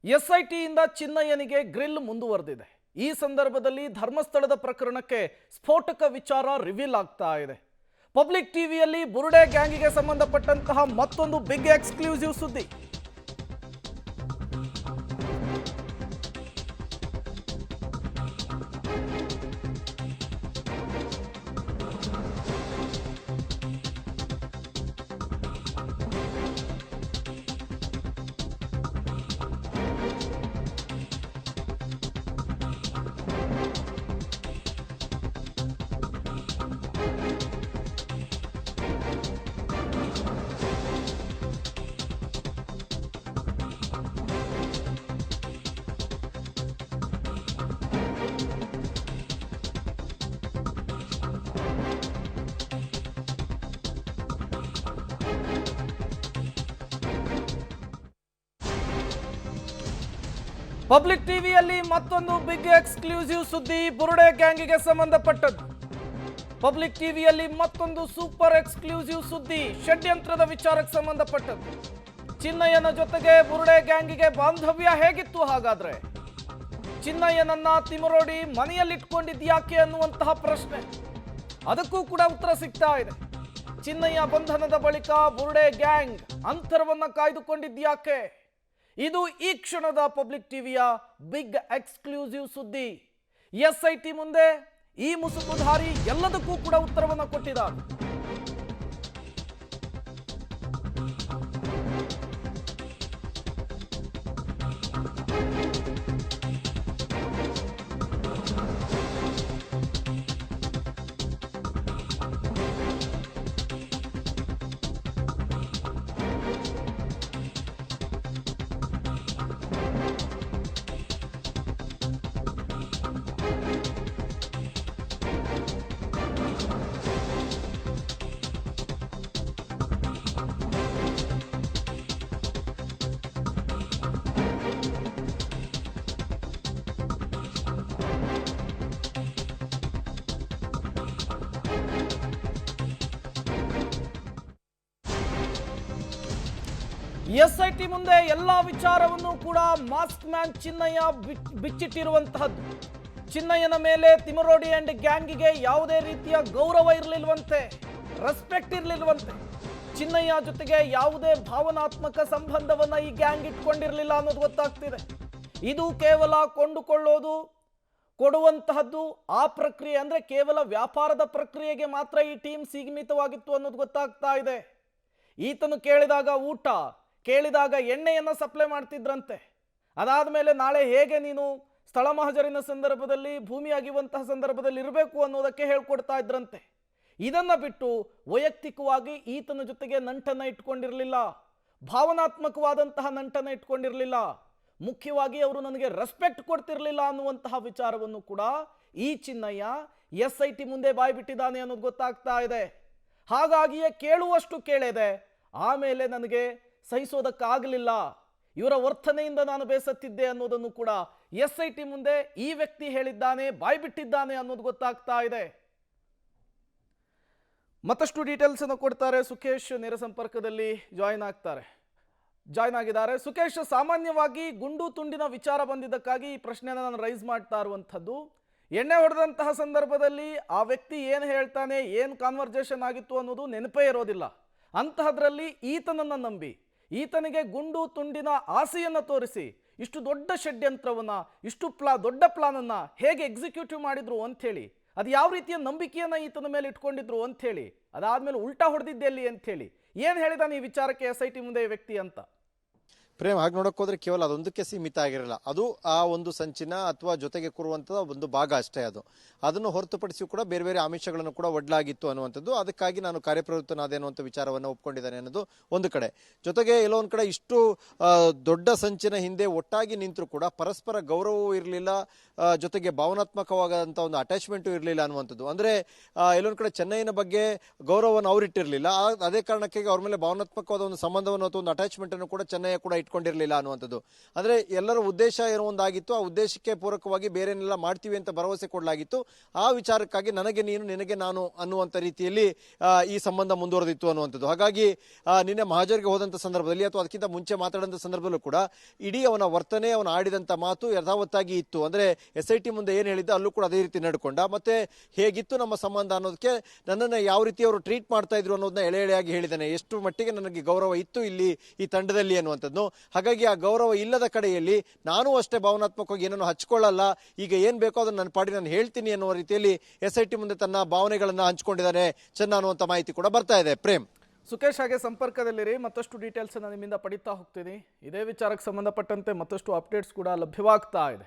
ಎಸ್ಐಟಿಯಿಂದ ಚಿನ್ನಯ್ಯನಿಗೆ grill ಮುಂದುವರೆದಿದೆ. ಈ ಸಂದರ್ಭದಲ್ಲಿ ಧರ್ಮಸ್ಥಳದ ಪ್ರಕರಣಕ್ಕೆ ಸ್ಫೋಟಕ ವಿಚಾರ ರಿವೀಲ್ ಆಗ್ತಾ ಇದೆ. ಪಬ್ಲಿಕ್ ಟಿವಿಯಲ್ಲಿ ಬುರುಡೆ ಗ್ಯಾಂಗಿಗೆ ಸಂಬಂಧಪಟ್ಟಂತಹ ಮತ್ತೊಂದು ಬಿಗ್ ಎಕ್ಸ್ಕ್ಲೂಸಿವ್ ಸುದ್ದಿ. ಪಬ್ಲಿಕ್ ಟಿವಿಯಲ್ಲಿ ಮತ್ತೊಂದು ಬಿಗ್ ಎಕ್ಸ್ಕ್ಲೂಸಿವ್ ಸುದ್ದಿ ಬುರುಡೆ ಗ್ಯಾಂಗಿಗೆ ಸಂಬಂಧಪಟ್ಟದ್ದು. ಪಬ್ಲಿಕ್ ಟಿವಿಯಲ್ಲಿ ಮತ್ತೊಂದು ಸೂಪರ್ ಎಕ್ಸ್ಕ್ಲೂಸಿವ್ ಸುದ್ದಿ ಷಡ್ಯಂತ್ರದ ವಿಚಾರಕ್ಕೆ ಸಂಬಂಧಪಟ್ಟದ್ದು. ಚಿನ್ನಯ್ಯನ ಜೊತೆಗೆ ಬುರುಡೆ ಗ್ಯಾಂಗಿಗೆ ಬಾಂಧವ್ಯ ಹೇಗಿತ್ತು? ಹಾಗಾದ್ರೆ ಚಿನ್ನಯ್ಯನನ್ನ ತಿಮರೋಡಿ ಮನೆಯಲ್ಲಿಟ್ಕೊಂಡಿದ್ಯಾಕೆ ಅನ್ನುವಂತಹ ಪ್ರಶ್ನೆ, ಅದಕ್ಕೂ ಕೂಡ ಉತ್ತರ ಸಿಗ್ತಾ ಇದೆ. ಚಿನ್ನಯ್ಯ ಬಂಧನದ ಬಳಿಕ ಬುರುಡೆ ಗ್ಯಾಂಗ್ ಅಂತರವನ್ನ ಕಾಯ್ದುಕೊಂಡಿದ್ಯಾಕೆ? ಇದು ಈ ಕ್ಷಣದ ಪಬ್ಲಿಕ್ ಟಿವಿಯ ಬಿಗ್ ಎಕ್ಸ್ಕ್ಲೂಸಿವ್ ಸುದ್ದಿ. ಎಸ್ಐಟಿ ಮುಂದೆ ಈ ಮುಸುಕುಧಾರಿ ಎಲ್ಲದಕ್ಕೂ ಕೂಡ ಉತ್ತರವನ್ನು ಕೊಟ್ಟಿದ್ದಾರೆ. ಎಸ್ಐಟಿ ಮುಂದೆ ಎಲ್ಲಾ ವಿಚಾರವನ್ನು ಕೂಡ ಮಾಸ್ಕ್ ಮ್ಯಾನ್ ಚಿನ್ನಯ್ಯ ಬಿಚ್ಚಿಟ್ಟಿರುವಂತಹದ್ದು. ಚಿನ್ನಯ್ಯನ ಮೇಲೆ ತಿಮರೋಡಿ ಅಂಡ್ ಗ್ಯಾಂಗಿಗೆ ಯಾವುದೇ ರೀತಿಯ ಗೌರವ ಇರಲಿಲ್ವಂತೆ, ರೆಸ್ಪೆಕ್ಟ್ ಇರಲಿಲ್ವಂತೆ. ಚಿನ್ನಯ್ಯ ಜೊತೆಗೆ ಯಾವುದೇ ಭಾವನಾತ್ಮಕ ಸಂಬಂಧವನ್ನ ಈ ಗ್ಯಾಂಗ್ ಇಟ್ಕೊಂಡಿರಲಿಲ್ಲ ಅನ್ನೋದು ಗೊತ್ತಾಗ್ತಿದೆ. ಇದು ಕೇವಲ ಕೊಂಡುಕೊಳ್ಳೋದು, ಕೊಡುವಂತಹದ್ದು, ಆ ಪ್ರಕ್ರಿಯೆ ಅಂದ್ರೆ ಕೇವಲ ವ್ಯಾಪಾರದ ಪ್ರಕ್ರಿಯೆಗೆ ಮಾತ್ರ ಈ ಟೀಮ್ ಸೀಮಿತವಾಗಿತ್ತು ಅನ್ನೋದು ಗೊತ್ತಾಗ್ತಾ ಇದೆ. ಈತನು ಕೇಳಿದಾಗ ಊಟ, ಕೇಳಿದಾಗ ಎಣ್ಣೆಯನ್ನು ಸಪ್ಲೈ ಮಾಡ್ತಿದ್ರಂತೆ. ಅದಾದಮೇಲೆ ನಾಳೆ ಹೇಗೆ ನೀನು ಸ್ಥಳ ಮಹಜರಿನ ಸಂದರ್ಭದಲ್ಲಿ ಭೂಮಿ ಅಗಿಯುವಂತಹ ಸಂದರ್ಭದಲ್ಲಿ ಇರಬೇಕು ಅನ್ನೋದಕ್ಕೆ ಹೇಳ್ಕೊಡ್ತಾ ಇದ್ರಂತೆ. ಇದನ್ನ ಬಿಟ್ಟು ವೈಯಕ್ತಿಕವಾಗಿ ಈತನ ಜೊತೆಗೆ ನಂಟನ್ನು ಇಟ್ಕೊಂಡಿರಲಿಲ್ಲ, ಭಾವನಾತ್ಮಕವಾದಂತಹ ನಂಟನ್ನು ಇಟ್ಕೊಂಡಿರಲಿಲ್ಲ. ಮುಖ್ಯವಾಗಿ ಅವರು ನನಗೆ ರೆಸ್ಪೆಕ್ಟ್ ಕೊಡ್ತಿರ್ಲಿಲ್ಲ ಅನ್ನುವಂತಹ ವಿಚಾರವನ್ನು ಕೂಡ ಈ ಚಿನ್ನಯ್ಯ ಎಸ್ಐಟಿ ಮುಂದೆ ಬಾಯ್ಬಿಟ್ಟಿದ್ದಾನೆ ಅನ್ನೋದು ಗೊತ್ತಾಗ್ತಾ ಇದೆ. ಹಾಗಾಗಿಯೇ ಕೇಳುವಷ್ಟು ಕೇಳಿದೆ, ಆಮೇಲೆ ನನಗೆ ಸಹಿಸೋದಕ್ಕಾಗಲಿಲ್ಲ, ಇವರ ವರ್ತನೆಯಿಂದ ನಾನು ಬೇಸತ್ತಿದ್ದೆ ಅನ್ನೋದನ್ನು ಕೂಡ ಎಸ್ಐಟಿ ಮುಂದೆ ಈ ವ್ಯಕ್ತಿ ಹೇಳಿದ್ದಾನೆ, ಬಾಯ್ಬಿಟ್ಟಿದ್ದಾನೆ ಅನ್ನೋದು ಗೊತ್ತಾಗ್ತಾ ಇದೆ. ಮತ್ತಷ್ಟು ಡೀಟೇಲ್ಸ್ ಅನ್ನು ಕೊಡ್ತಾರೆ ಸುಖೇಶ್, ನೇರ ಸಂಪರ್ಕದಲ್ಲಿ ಜಾಯಿನ್ ಆಗಿದ್ದಾರೆ. ಸುಖೇಶ್, ಸಾಮಾನ್ಯವಾಗಿ ಗುಂಡು ತುಂಡಿನ ವಿಚಾರ ಬಂದಿದ್ದಕ್ಕಾಗಿ ಈ ಪ್ರಶ್ನೆಯನ್ನು ನಾನು ರೈಸ್ ಮಾಡ್ತಾ ಇರುವಂಥದ್ದು. ಎಣ್ಣೆ ಹೊಡೆದಂತಹ ಸಂದರ್ಭದಲ್ಲಿ ಆ ವ್ಯಕ್ತಿ ಏನು ಹೇಳ್ತಾನೆ, ಏನು ಕಾನ್ವರ್ಜೇಷನ್ ಆಗಿತ್ತು ಅನ್ನೋದು ನೆನಪೇ ಇರೋದಿಲ್ಲ. ಅಂತಹದ್ರಲ್ಲಿ ಈತನನ್ನು ನಂಬಿ, ಈತನಿಗೆ ಗುಂಡು ತುಂಡಿನ ಆಸೆಯನ್ನು ತೋರಿಸಿ ಇಷ್ಟು ದೊಡ್ಡ ಷಡ್ಯಂತ್ರವನ್ನ, ಇಷ್ಟು ದೊಡ್ಡ ಪ್ಲಾನನ್ನ ಹೇಗೆ ಎಕ್ಸಿಕ್ಯೂಟಿವ್ ಮಾಡಿದ್ರು ಅಂಥೇಳಿ, ಅದು ಯಾವ ರೀತಿಯ ನಂಬಿಕೆಯನ್ನ ಈತನ ಮೇಲೆ ಇಟ್ಕೊಂಡಿದ್ರು ಅಂಥೇಳಿ, ಅದಾದ್ಮೇಲೆ ಉಲ್ಟಾ ಹೊಡೆದಿದ್ದೆಲ್ಲಿ ಅಂಥೇಳಿ ಏನು ಹೇಳಿದಾನೆ ಈ ವಿಚಾರಕ್ಕೆ ಎಸ್ಐಟಿ ಮುಂದೆ ಈ ವ್ಯಕ್ತಿ ಅಂತ? ಪ್ರೇಮ್, ಹಾಗೆ ನೋಡಕ್ ಹೋದ್ರೆ ಕೇವಲ ಅದೊಂದಕ್ಕೆ ಸೀಮಿತ ಆಗಿರಲ್ಲ. ಅದು ಆ ಒಂದು ಸಂಚಿನ ಅಥವಾ ಜೊತೆಗೆ ಕೂರುವಂತಹ ಒಂದು ಭಾಗ ಅಷ್ಟೇ. ಅದನ್ನು ಹೊರತುಪಡಿಸಿ ಕೂಡ ಬೇರೆ ಬೇರೆ ಆಮಿಷಗಳನ್ನು ಕೂಡ ಒಡ್ಲಾಗಿತ್ತು ಅನ್ನುವಂಥದ್ದು. ಅದಕ್ಕಾಗಿ ನಾನು ಕಾರ್ಯಪ್ರವೃತ್ತನಾದೆ ಅನ್ನುವಂಥ ವಿಚಾರವನ್ನು ಒಪ್ಕೊಂಡಿದ್ದೇನೆ ಅನ್ನೋದು ಒಂದು ಕಡೆ. ಜೊತೆಗೆ ಎಲ್ಲೋ ಒಂದು ಕಡೆ ಇಷ್ಟು ದೊಡ್ಡ ಸಂಚಿನ ಹಿಂದೆ ಒಟ್ಟಾಗಿ ನಿಂತರೂ ಕೂಡ ಪರಸ್ಪರ ಗೌರವವೂ ಇರಲಿಲ್ಲ, ಜೊತೆಗೆ ಭಾವನಾತ್ಮಕವಾದಂಥ ಒಂದು ಅಟ್ಯಾಚ್ಮೆಂಟು ಇರಲಿಲ್ಲ ಅನ್ನುವಂಥದ್ದು. ಅಂದರೆ ಎಲ್ಲೊಂದು ಕಡೆ ಚೆನ್ನೈನ ಬಗ್ಗೆ ಗೌರವವನ್ನು ಅವರಿಟ್ಟಿರಲಿಲ್ಲ, ಅದೇ ಕಾರಣಕ್ಕಾಗಿ ಅವ್ರ ಮೇಲೆ ಭಾವನಾತ್ಮಕವಾದ ಒಂದು ಸಂಬಂಧವನ್ನು ಅಥವಾ ಒಂದು ಅಟ್ಯಾಚ್ಮೆಂಟನ್ನು ಕೂಡ ಚೆನ್ನೈ ಕೂಡ ಇಟ್ಕೊಂಡಿರಲಿಲ್ಲ ಅನ್ನುವಂಥದ್ದು. ಅಂದ್ರೆ ಎಲ್ಲರ ಉದ್ದೇಶ ಏನೋ ಒಂದಾಗಿತ್ತು, ಆ ಉದ್ದೇಶಕ್ಕೆ ಪೂರಕವಾಗಿ ಬೇರೆನೆಲ್ಲ ಮಾಡ್ತೀವಿ ಅಂತ ಭರವಸೆ ಕೊಡಲಾಗಿತ್ತು. ಆ ವಿಚಾರಕ್ಕಾಗಿ ನನಗೆ ನೀನು ನಿನಗೆ ನಾನು ಅನ್ನುವಂಥ ರೀತಿಯಲ್ಲಿ ಈ ಸಂಬಂಧ ಮುಂದುವರೆದಿತ್ತು ಅನ್ನುವಂಥದ್ದು. ಹಾಗಾಗಿ ನಿನ್ನೆ ಮಹಾಜರ್ಗೆ ಹೋದಂಥ ಸಂದರ್ಭದಲ್ಲಿ ಅಥವಾ ಅದಕ್ಕಿಂತ ಮುಂಚೆ ಮಾತಾಡಿದಂಥ ಸಂದರ್ಭದಲ್ಲೂ ಕೂಡ ಇಡೀ ಅವನ ವರ್ತನೆ, ಅವನ ಆಡಿದಂಥ ಮಾತು ಯಥಾವತ್ತಾಗಿ ಇತ್ತು. ಅಂದ್ರೆ SIT ಮುಂದೆ ಏನು ಹೇಳಿದ್ದ ಅಲ್ಲೂ ಕೂಡ ಅದೇ ರೀತಿ ನಡ್ಕೊಂಡ. ಮತ್ತೆ ಹೇಗಿತ್ತು ನಮ್ಮ ಸಂಬಂಧ ಅನ್ನೋದಕ್ಕೆ ನನ್ನನ್ನು ಯಾವ ರೀತಿ ಅವರು ಟ್ರೀಟ್ ಮಾಡ್ತಾ ಇದ್ರು ಅನ್ನೋದನ್ನ ಎಳೆ ಎಳೆಯಾಗಿ ಹೇಳಿದ್ದಾನೆ. ಎಷ್ಟು ಮಟ್ಟಿಗೆ ನನಗೆ ಗೌರವ ಇತ್ತು ಇಲ್ಲಿ ಈ ತಂಡದಲ್ಲಿ ಅನ್ನುವಂಥದ್ದು. ಹಾಗಾಗಿ ಆ ಗೌರವ ಇಲ್ಲದ ಕಡೆಯಲ್ಲಿ ನಾನು ಅಷ್ಟೇ ಭಾವನಾತ್ಮಕವಾಗಿ ಏನನ್ನು ಹಚ್ಕೊಳ್ಳಲ್ಲ, ಈಗ ಏನ್ ಬೇಕೋ ಅದನ್ನು ನನ್ನ ಪಾಡಿ ನಾನು ಹೇಳ್ತೀನಿ ಅನ್ನುವ ರೀತಿಯಲ್ಲಿ SIT ಮುಂದೆ ತನ್ನ ಭಾವನೆಗಳನ್ನ ಹಂಚಿಕೊಂಡಿದ್ದಾನೆ ಚೆನ್ನ ಅನ್ನುವಂಥ ಮಾಹಿತಿ ಕೂಡ ಬರ್ತಾ ಇದೆ. ಪ್ರೇಮ್, ಸುಖೇಶ್ ಹಾಗೆ ಸಂಪರ್ಕದಲ್ಲಿರಿ, ಮತ್ತಷ್ಟು ಡೀಟೇಲ್ಸ್ ನಿಮ್ಮಿಂದ ಪಡಿತಾ ಹೋಗ್ತೀನಿ. ಇದೇ ವಿಚಾರಕ್ಕೆ ಸಂಬಂಧಪಟ್ಟಂತೆ ಮತ್ತಷ್ಟು ಅಪ್ಡೇಟ್ಸ್ ಕೂಡ ಲಭ್ಯವಾಗ್ತಾ ಇದೆ.